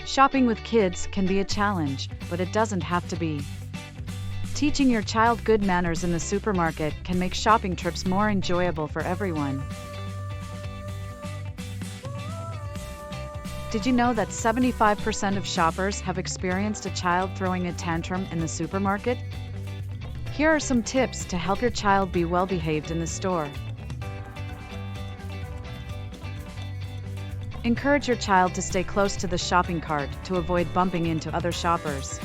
Shopping with kids can be a challenge, but it doesn't have to be. Teaching your child good manners in the supermarket can make shopping trips more enjoyable for everyone. Did you know that 75% of shoppers have experienced a child throwing a tantrum in the supermarket? Here are some tips to help your child be well-behaved in the store. Encourage your child to stay close to the shopping cart to avoid bumping into other shoppers.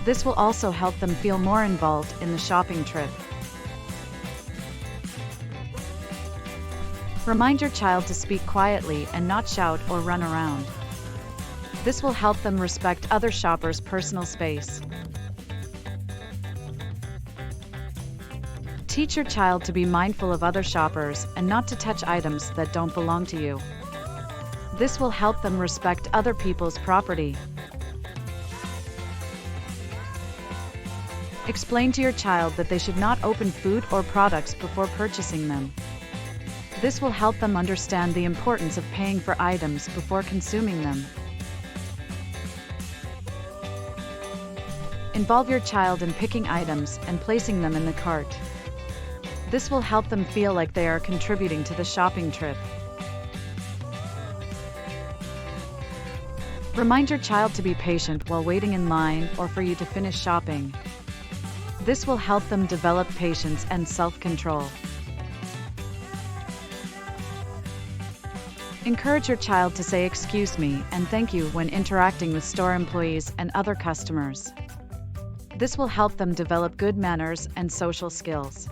This will also help them feel more involved in the shopping trip. Remind your child to speak quietly and not shout or run around. This will help them respect other shoppers' personal space. Teach your child to be mindful of other shoppers and not to touch items that don't belong to you. This will help them respect other people's property. Explain to your child that they should not open food or products before purchasing them. This will help them understand the importance of paying for items before consuming them. Involve your child in picking items and placing them in the cart. This will help them feel like they are contributing to the shopping trip. Remind your child to be patient while waiting in line or for you to finish shopping. This will help them develop patience and self-control. Encourage your child to say "excuse me" and "thank you" when interacting with store employees and other customers. This will help them develop good manners and social skills.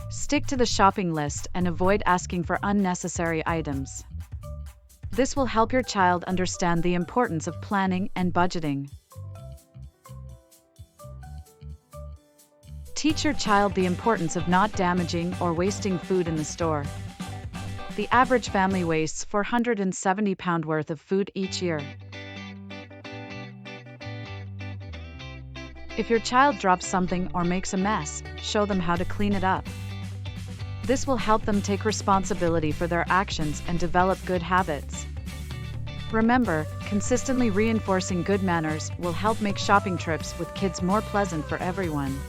Stick to the shopping list and avoid asking for unnecessary items. This will help your child understand the importance of planning and budgeting. Teach your child the importance of not damaging or wasting food in the store. The average family wastes 470 pounds worth of food each year. If your child drops something or makes a mess, show them how to clean it up. This will help them take responsibility for their actions and develop good habits. Remember, consistently reinforcing good manners will help make shopping trips with kids more pleasant for everyone.